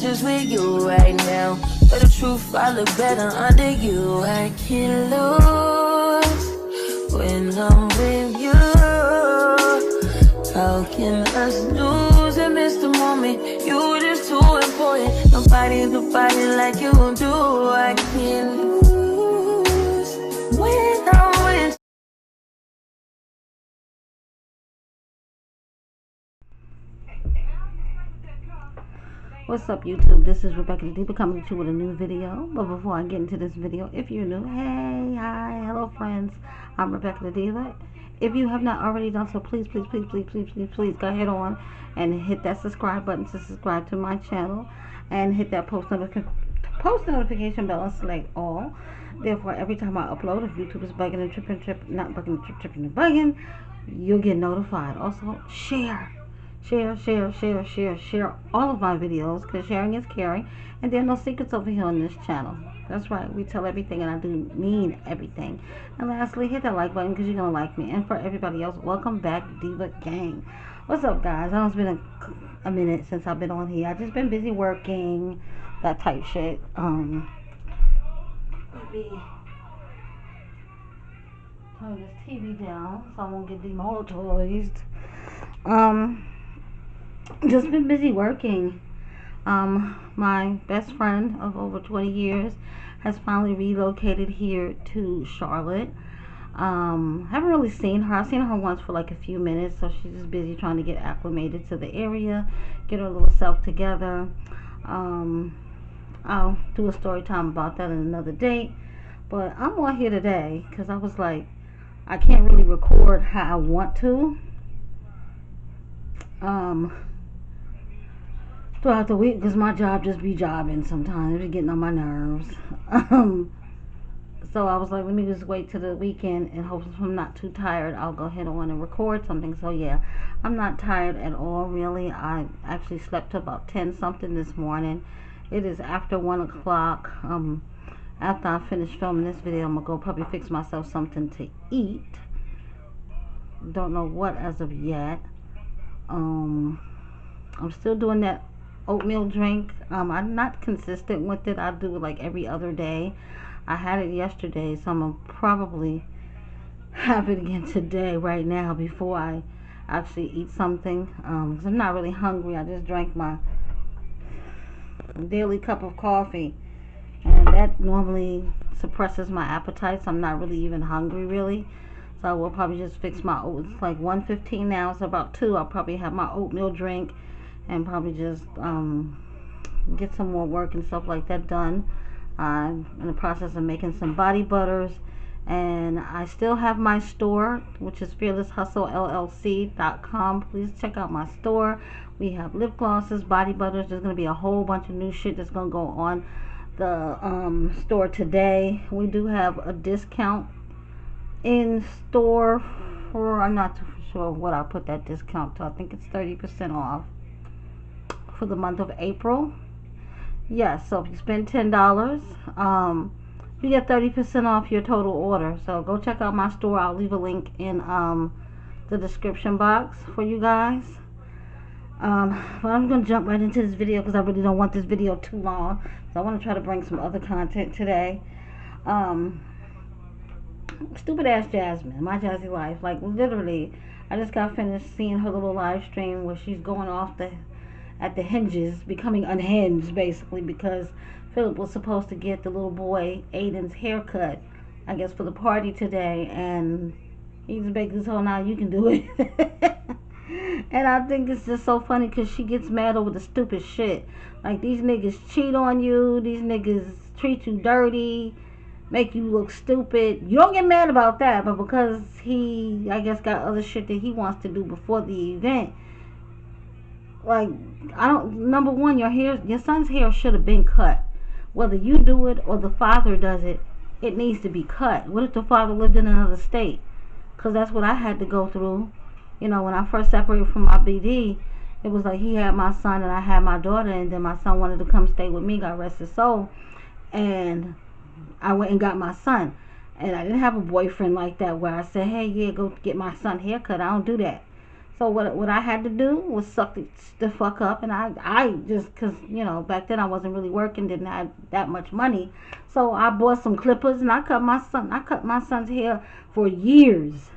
just with you right now. But the truth, I look better under you. I can't lose when I'm with you. How can us lose and miss the moment? You just too important. Nobody do body like you do. I can't lose when I'm with. What's up, YouTube? This is REBECCADADIVA coming to you with a new video. But before I get into this video, if you're new, hey, hi, hello friends, I'm REBECCADADIVA. If you have not already done so, please go ahead on and hit that subscribe button to subscribe to my channel, and hit that post notification bell and select all. Therefore, every time I upload, if YouTube is bugging and bugging, you'll get notified. Also, share all of my videos, because sharing is caring, and there are no secrets over here on this channel. That's right, we tell everything, and I do mean everything. And lastly, hit that like button because you're gonna like me. And for everybody else, welcome back, Diva Gang. What's up, guys? I know it's been a minute since I've been on here. I've just been busy working, that type shit. Let me turn this TV down so I won't get demonetized. Just been busy working. My best friend of over 20 years has finally relocated here to Charlotte. Haven't really seen her. I've seen her once for like a few minutes, so she's just busy trying to get acclimated to the area, get her little self together. I'll do a story time about that in another date, but I'm on here today because I was like, I can't really record how I want to throughout the week, because my job just be jobbing sometimes. It be getting on my nerves. So I was like, let me just wait till the weekend, and hopefully if I'm not too tired, I'll go ahead on and record something. So yeah, I'm not tired at all, really. I actually slept till about 10 something this morning. It is after 1 o'clock. After I finish filming this video, I'm gonna go probably fix myself something to eat. Don't know what as of yet. I'm still doing that oatmeal drink. I'm not consistent with it. I do it like every other day. I had it yesterday, so I'm gonna probably have it again today, right now, before I actually eat something, because I'm not really hungry. I just drank my daily cup of coffee, and that normally suppresses my appetite, so I'm not really even hungry, really. So I will probably just fix my oats. It's like 1:15 now, so about 2 I'll probably have my oatmeal drink, and probably just get some more work and stuff like that done. I'm in the process of making some body butters, and I still have my store, which is fearlesshustlellc.com. Please check out my store. We have lip glosses, body butters. There's going to be a whole bunch of new shit that's going to go on the store today. We do have a discount in store for, I'm not too sure what I put that discount to. I think it's 30% off for the month of April. Yes, so if you spend $10, you get 30% off your total order. So go check out my store. I'll leave a link in the description box for you guys. But I'm going to jump right into this video because I really don't want this video too long. So I want to try to bring some other content today. Stupid ass Jasmine, my Jazzy life. Like, literally, I just got finished seeing her little live stream where she's going off at the hinges, becoming unhinged, basically, because Philip was supposed to get the little boy Aiden's haircut, I guess, for the party today, and he's basically told, now you can do it. And I think it's just so funny because she gets mad over the stupid shit. Like, these niggas cheat on you, these niggas treat you dirty, make you look stupid. You don't get mad about that, but because he, I guess, got other shit that he wants to do before the event, like, number one, your son's hair should have been cut. Whether you do it or the father does it, it needs to be cut. What if the father lived in another state? Because that's what I had to go through. You know, when I first separated from my BD, it was like he had my son and I had my daughter, and then my son wanted to come stay with me, God rest his soul, and I went and got my son. And I didn't have a boyfriend like that where I said, hey, yeah, go get my son haircut. I don't do that. So what I had to do was suck the fuck up, and I just, cause back then I wasn't really working, didn't have that much money, so I bought some clippers and I cut my son's hair for years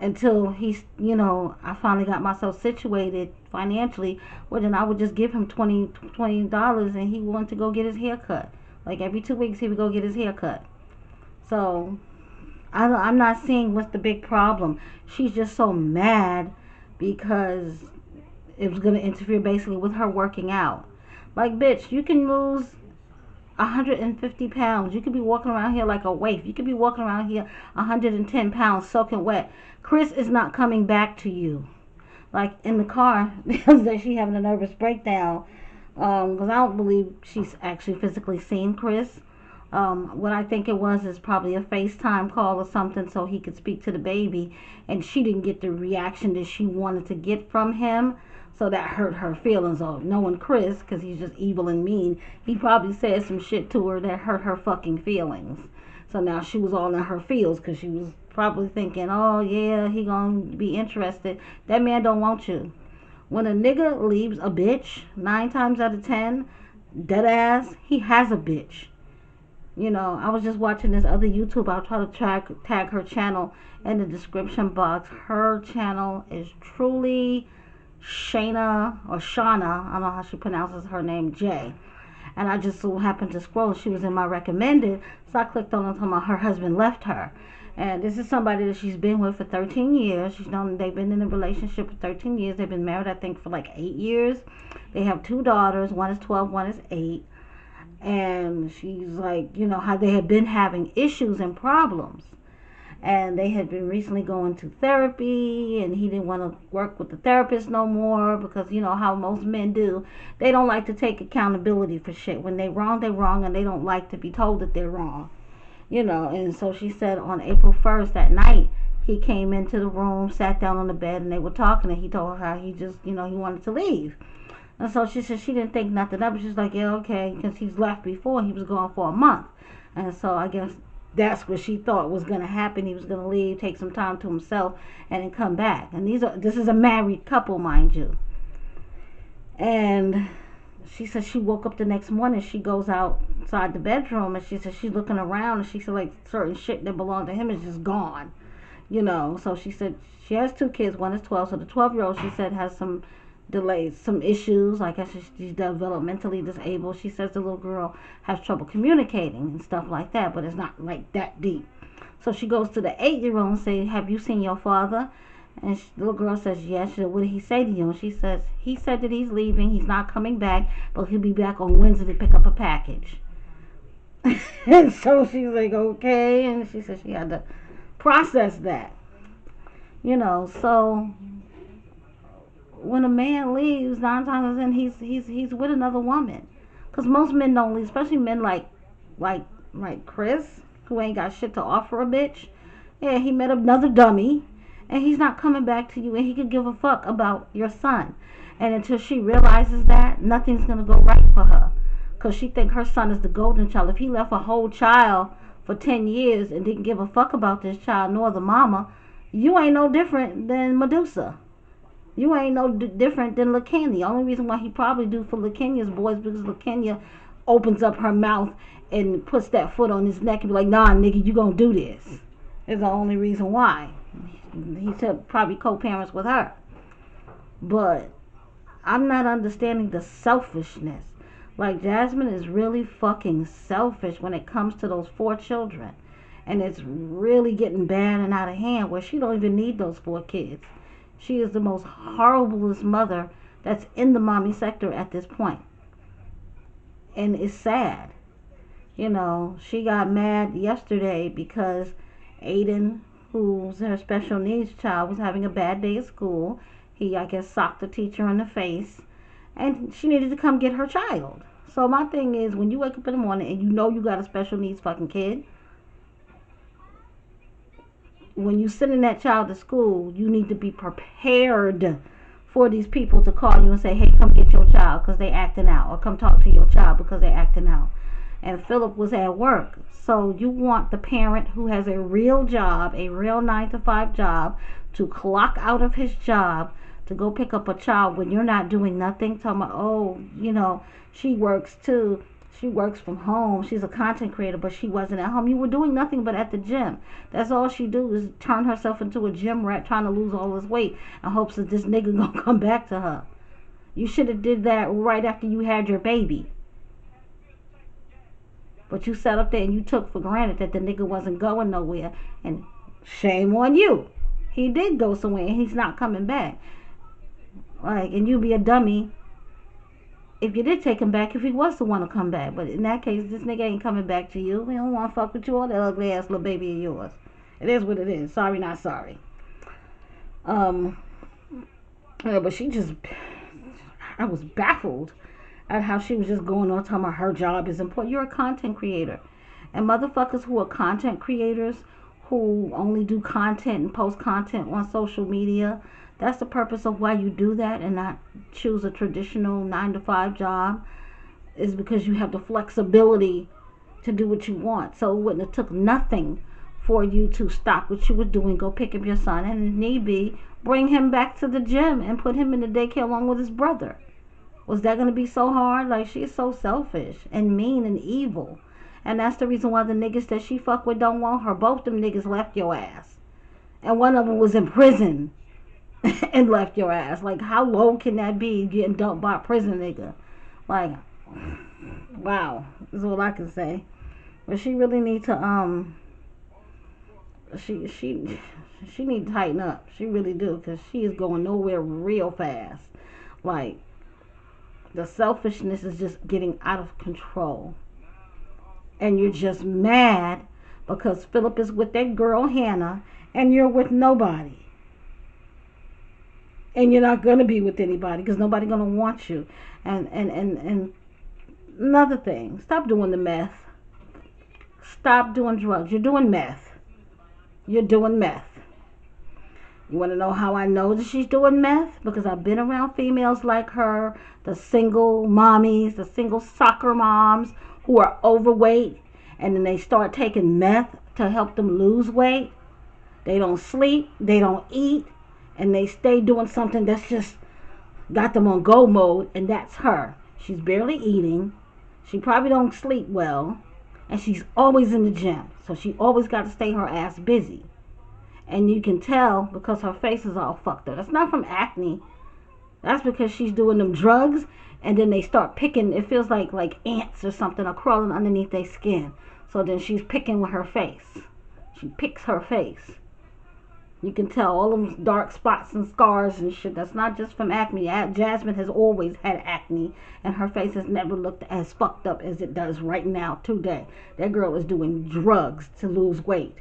until I finally got myself situated financially. Well, then I would just give him $20 and he wanted to go get his hair cut. Like every 2 weeks he would go get his hair cut. So I'm not seeing what's the big problem. She's just so mad because it was going to interfere basically with her working out. Like, bitch, you can lose 150 pounds. You could be walking around here like a waif. You could be walking around here 110 pounds soaking wet. Chris is not coming back to you. Like in the car, that she having a nervous breakdown because I don't believe she's actually physically seen Chris. What I think it was is probably a FaceTime call or something so he could speak to the baby, and she didn't get the reaction that she wanted to get from him, so that hurt her feelings. Of knowing Chris, because he's just evil and mean, he probably said some shit to her that hurt her fucking feelings. So now she was all in her feels because she was probably thinking, oh yeah, he gonna be interested. That man don't want you. When a nigga leaves a bitch, 9 times out of 10, dead ass, he has a bitch. I was just watching this other YouTube. I'll try to tag her channel in the description box. Her channel is truly Shayna or Shauna. I don't know how she pronounces her name, J. And I just so happened to scroll. She was in my recommended, so I clicked on it. Talking about her husband left her. And this is somebody that she's been with for 13 years. They've been in a relationship for 13 years. They've been married, I think, for like 8 years. They have 2 daughters. One is 12, one is 8. And she's like, how they had been having issues and problems. And they had been recently going to therapy, and he didn't want to work with the therapist no more because, how most men do. They don't like to take accountability for shit. When they're wrong, and they don't like to be told that they're wrong. And so she said on April 1st at night, he came into the room, sat down on the bed, and they were talking, and he told her how he just, he wanted to leave. And so she said she didn't think nothing of it. She's like, yeah, okay, because he's left before. He was gone for a month. And so I guess that's what she thought was going to happen. He was going to leave, take some time to himself, and then come back. And this is a married couple, mind you. And she said she woke up the next morning. She goes outside the bedroom, and she said she's looking around, and she said like certain shit that belonged to him is just gone. So she said she has 2 kids. One is 12. So the 12-year-old, she said, has some delays, some issues, like I said, she's developmentally disabled. She says the little girl has trouble communicating and stuff like that, but it's not like that deep. So she goes to the 8-year-old and says, have you seen your father? And the little girl says, yes. She said, what did he say to you? And she says, he said that he's leaving, he's not coming back, but he'll be back on Wednesday to pick up a package. And so she's like, okay. And she said she had to process that. So when a man leaves, 9 times out of 10, he's with another woman. Because most men don't leave, especially men like Chris, who ain't got shit to offer a bitch. Yeah, he met another dummy, and he's not coming back to you, and he could give a fuck about your son. And until she realizes that, nothing's gonna go right for her, because she think her son is the golden child. If he left a whole child for 10 years and didn't give a fuck about this child nor the mama, you ain't no different than Medusa. You ain't no different than LaKenya. The only reason why he probably do for LaKenya's boys because LaKenya opens up her mouth and puts that foot on his neck and be like, nah, nigga, you gonna do this. It's the only reason why. He said probably co-parents with her. But I'm not understanding the selfishness. Like, Jasmine is really fucking selfish when it comes to those 4 children. And it's really getting bad and out of hand where she don't even need those 4 kids. She is the most horriblest mother that's in the mommy sector at this point. And it's sad. She got mad yesterday because Aiden, who's her special needs child, was having a bad day at school. He, I guess, socked the teacher in the face. And she needed to come get her child. So my thing is, when you wake up in the morning and you got a special needs fucking kid, when you sending that child to school, you need to be prepared for these people to call you and say, hey, come get your child because they acting out, or come talk to your child because they acting out. And Philip was at work. So you want the parent who has a real job, a real 9-to-5 job, to clock out of his job to go pick up a child when you're not doing nothing? Talking about, oh, she works too. She works from home. She's a content creator, but she wasn't at home. You were doing nothing but at the gym. That's all she do is turn herself into a gym rat trying to lose all this weight in hopes that this nigga gonna come back to her. You should have did that right after you had your baby. But you sat up there and you took for granted that the nigga wasn't going nowhere. And shame on you. He did go somewhere and he's not coming back. And you'd be a dummy if you did take him back, if he was the one to come back. But in that case, this nigga ain't coming back to you. He don't want to fuck with you or that ugly ass little baby of yours. It is what it is. Sorry, not sorry. But I was baffled at how she was just going on talking about her job is important. You're a content creator. And motherfuckers who are content creators, who only do content and post content on social media, that's the purpose of why you do that and not choose a traditional 9-to-5 job, is because you have the flexibility to do what you want. So it wouldn't have took nothing for you to stop what you were doing, go pick up your son, and if need be, bring him back to the gym and put him in the daycare along with his brother. Was that going to be so hard? She's so selfish and mean and evil. And that's the reason why the niggas that she fuck with don't want her. Both them niggas left your ass. And one of them was in prison and left your ass. How low can that be, getting dumped by a prison nigga? Wow. That's all I can say. But she really need to, she need to tighten up. She really do, because she is going nowhere real fast. The selfishness is just getting out of control. And you're just mad because Philip is with that girl Hannah and you're with nobody. And you're not going to be with anybody because nobody's going to want you. And another thing, stop doing the meth. Stop doing drugs. You're doing meth. You're doing meth. You want to know how I know that she's doing meth? Because I've been around females like her, the single mommies, the single soccer moms who are overweight, and then they start taking meth to help them lose weight. They don't sleep, they don't eat, and they stay doing something that's just got them on go mode, and that's her. She's barely eating. She probably don't sleep well, and she's always in the gym, so she always got to stay her ass busy. And you can tell because her face is all fucked up. That's not from acne. That's because she's doing them drugs, and then they start picking. It feels like ants or something are crawling underneath their skin. So then she's picking with her face. She picks her face. You can tell all them dark spots and scars and shit. That's not just from acne. Jasmine has always had acne, and her face has never looked as fucked up as it does right now today. That girl is doing drugs to lose weight.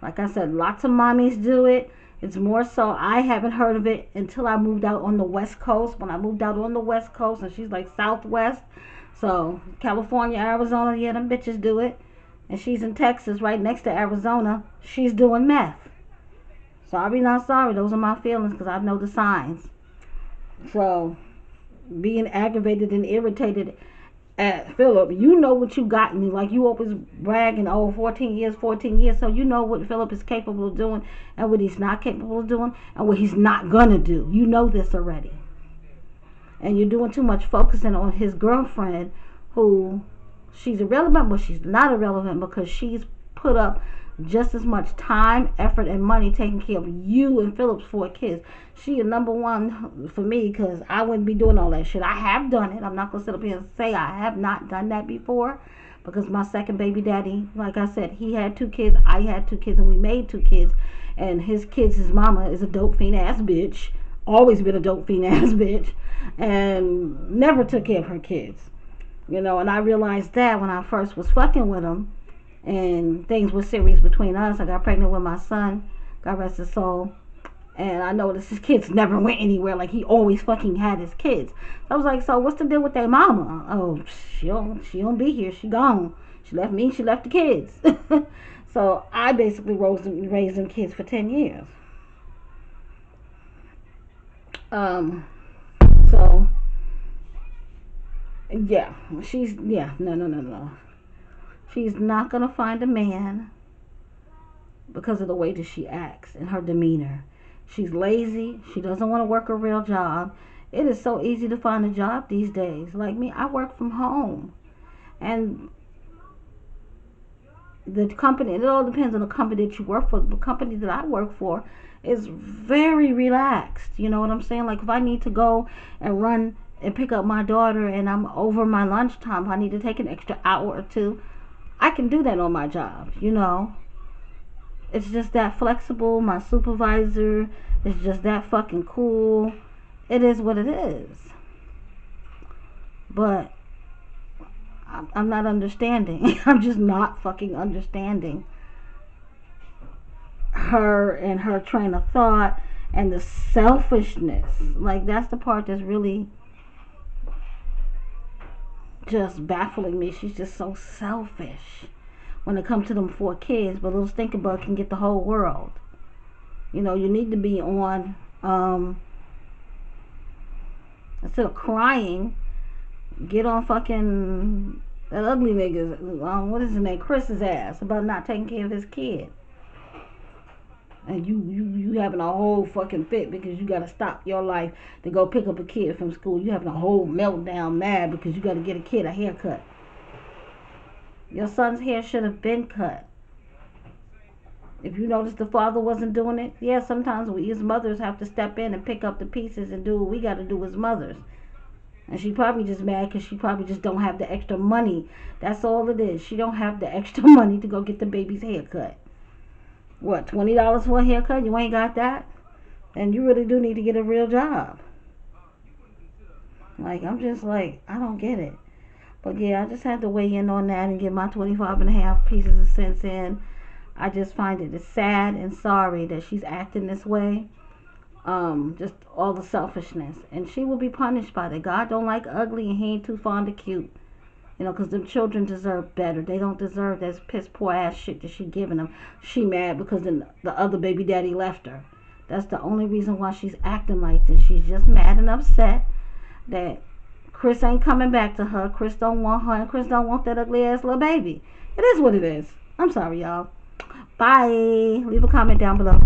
Like I said, lots of mommies do it. It's more so, I haven't heard of it until I moved out on the West Coast. When I moved out on the West Coast, and she's Southwest. So, California, Arizona, yeah, them bitches do it. And she's in Texas, right next to Arizona. She's doing meth. Sorry, not sorry. Those are my feelings, because I know the signs. So, being aggravated and irritated at Philip, you know what you got me. You always bragging, 14 years. So you know what Philip is capable of doing and what he's not capable of doing and what he's not gonna do. You know this already. And you're doing too much focusing on his girlfriend, who she's irrelevant, but she's not irrelevant because she's put up just as much time, effort, and money taking care of you and Philip's 4 kids. She is number one for me, because I wouldn't be doing all that shit. I have done it. I'm not going to sit up here and say I have not done that before, because my second baby daddy, like I said, he had 2 kids, I had 2 kids, and we made 2 kids. And his kids, his mama is a dope fiend ass bitch. Always been a dope fiend ass bitch. And never took care of her kids. And I realized that when I first was fucking with him. And things were serious between us. I got pregnant with my son, God rest his soul. And I noticed his kids never went anywhere. He always fucking had his kids. So I was like, so what's the deal with their mama? Oh, she don't be here. She gone. She left me. She left the kids. So I basically raised them kids for 10 years. So yeah, no. She's not going to find a man because of the way that she acts and her demeanor. She's lazy. She doesn't want to work a real job. It is so easy to find a job these days. Like me, I work from home. And the company, it all depends on the company that you work for. The company that I work for is very relaxed. You know what I'm saying? Like if I need to go and run and pick up my daughter and I'm over my lunchtime, if I need to take an extra hour or two, I can do that on my job, you know. It's just that flexible. My supervisor is just that fucking cool. It is what it is. But I'm not understanding. I'm just not fucking understanding her and her train of thought and the selfishness. Like that's the part that's really just baffling me. She's just so selfish when it comes to them 4 kids, but little stinkerbug can get the whole world. You know, you need to be on instead of crying, get on fucking that ugly nigga's what is his name, Chris's ass, about not taking care of his kid. And you having a whole fucking fit because you gotta stop your life to go pick up a kid from school. You having a whole meltdown mad because you gotta get a kid a haircut. Your son's hair should have been cut. If you notice the father wasn't doing it, yeah, sometimes we as mothers have to step in and pick up the pieces and do what we got to do as mothers. And she probably just mad because she probably just don't have the extra money. That's all it is. She don't have the extra money to go get the baby's haircut. What, $20 for a haircut? You ain't got that? And you really do need to get a real job. Like, I'm just like, I don't get it. But yeah, I just had to weigh in on that and get my 25.5 pieces of sense in. I just find it sad and sorry that she's acting this way. Just all the selfishness. And she will be punished by that. God don't like ugly and he ain't too fond of cute. You know, because them children deserve better. They don't deserve that piss poor ass shit that she giving them. She mad because the other baby daddy left her. That's the only reason why she's acting like this. She's just mad and upset that Chris ain't coming back to her. Chris don't want her, and Chris don't want that ugly ass little baby. It is what it is. I'm sorry, y'all. Bye. Leave a comment down below.